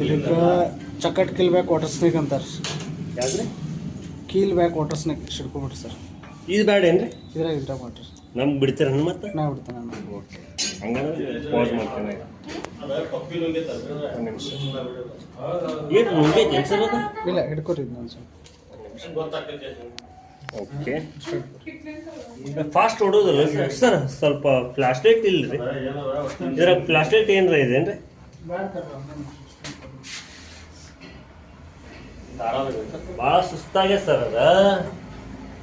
ಇದಕ್ಕೆ ಚಕಟ್ kill back water snake ಅಂತಾರೆ. ಯಾವ್ದ್ರಿ? ಕೀಲ್ back water snake ಸಿಡ್ಕೊಬಿಟ್ರಿ sir. ಇದು ಬೇಡ ಏನ್ರಿ? ಇದ್ರಾಗ ವಾಟರ್ ನಮ್ಗೆ ಬಿಡ್ತೀರ ಮತ್ತೆ? ನಾ ಬಿಡ್ತೇನೆ ನಾನು. ಓಕೆ, ಹಂಗಂದ್ರೆ ಪಾಸ್ ಮಾಡ್ತೇನೆ. ಏನು ನುಂಗೈತೆ ಸರ್ ಅದು? ಇಲ್ಲ, ಹಿಡ್ಕೊರಿ ನಾನು ಸರ್. ಓಕೆ, ಫಾಸ್ಟ್ ಹೊಡೋದಲ್ಲ ಸರ್? ಸರ್ ಸ್ವಲ್ಪ ಫ್ಲಾಶ್ ಲೈಟ್ ಇಲ್ಲರಿ ಇದ್ರಾಗ? ಫ್ಲಾಶ್ ಲೈಟ್ ಏನ್ರ ಇದೇನ್ರಿ? ಭಾಳ ಸುಸ್ತಾಗ್ಯದ ಸರ್ ಅದ.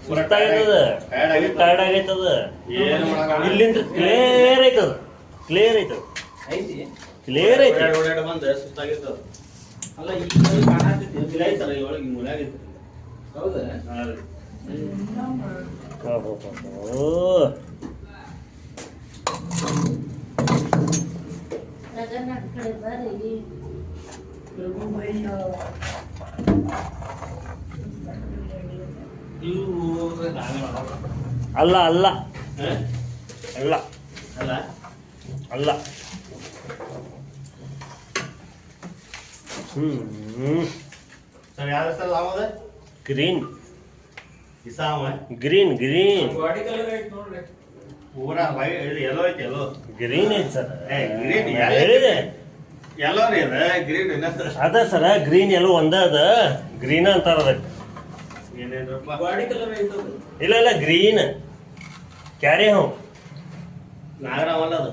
ಸುಸ್ತಾಗ್ಯದ, ಟೈರ್ಡ್ ಆಗೈತದ. ಇಲ್ಲಿಂದ ಕ್ಲಿಯರ್ ಐತದ, ಕ್ಲಿಯರ್ ಐತದ, ಕ್ಲಿಯರ್ ಐತಿ. ಅಲ್ಲ ಅಲ್ಲ ಅಲ್ಲ ಅಲ್ಲ. ಗ್ರೀನ್ ಗ್ರೀನ್ ಗ್ರೀನ್ ಗ್ರೀನ್ ಐತಿ ಸರ್. ಹೇಳಿದೆ ಅದ ಸರ, ಗ್ರೀನ್ ಎಲ್ಲೋ ಒಂದ ಅದ. ಗ್ರೀನ್ ಅಂತಾರ ಅದಕ್ಕೆ. ಇಲ್ಲ ಇಲ್ಲ, ಗ್ರೀನ್ ಕ್ಯಾರಿ ಹ್ಞೂ ನಾಗರಾಮಲ್ಲ ಅದು.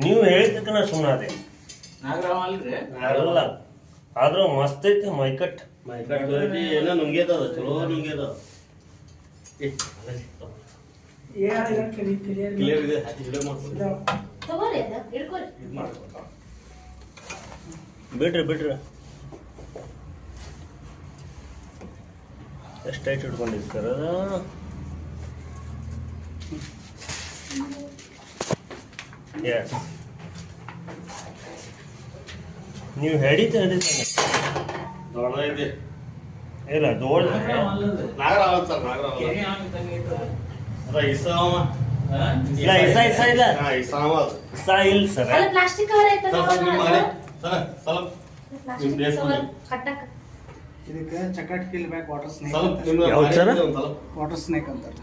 ನೀವು ಹೇಳಿದ್ದಕ್ಕ ನಾ ಸುಮ್ಮನೆ ಅಲ್ಲ, ಆದ್ರೂ ಮಸ್ತ್ ಐತಿ. ಮೈಕಟ್ ಏನೋ ನುಂಗ್ಯದ, ಚಲೋ ನುಂಗ್ಯದ. ಬಿಡ್ರಿ ಬಿಡ್ರಿ, ಎಷ್ಟು ಟೈಟ್ ಹಿಡ್ಕೊಂಡಿದ್ದು ಸರ್ ಅದು? ಎಸ್, ನೀವು ಹೇಳಿದ್ದೆ ದೊಡ್ಡದೈತಿ. ಇಲ್ಲ ದೊಡ್ಡ ಇಲ್ಲ, ಇಸ ಇಲ್ಲ, ಇಸ ಇಲ್ಲ ಸರ್. ಇದಕ್ಕೆ ಚಕಟ್ ಕಿಲ್ ಬ್ಯಾಕ್ ವಾಟರ್ ಸ್ನೇಕ್. ಯಾವ್ದು ಸರ್? ವಾಟರ್ ಸ್ನೇಕ್ ಅಂತಾರೆ.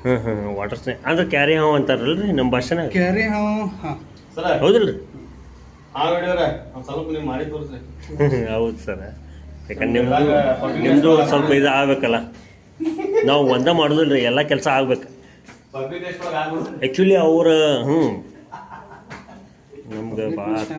ವಾಟರ್ ಸ್ನೇಕ್ ಅಂದ್ರೆ ಕ್ಯಾರಿ ಹಾವು ಅಂತಾರಲ್ರಿ ನಮ್ಮ ಭಾಷೆನಾಗ? ಕ್ಯಾರಿ ಹಾವು. ಹಾಂ ಹೌದಿಲ್ರಿ? ಹೌದು ಸರ್. ಯಾಕಂದ್ರೆ ನಿಮ್ದು ಸ್ವಲ್ಪ ಇದು ಆಗ್ಬೇಕಲ್ಲ. ನಾವು ಒಂದೇ ಮಾಡೋದಿಲ್ರಿ, ಎಲ್ಲ ಕೆಲಸ ಆಗ್ಬೇಕು ಆ್ಯಕ್ಚುಲಿ. ಅವ್ರ ನಮ್ಗೆ ಭಾಳ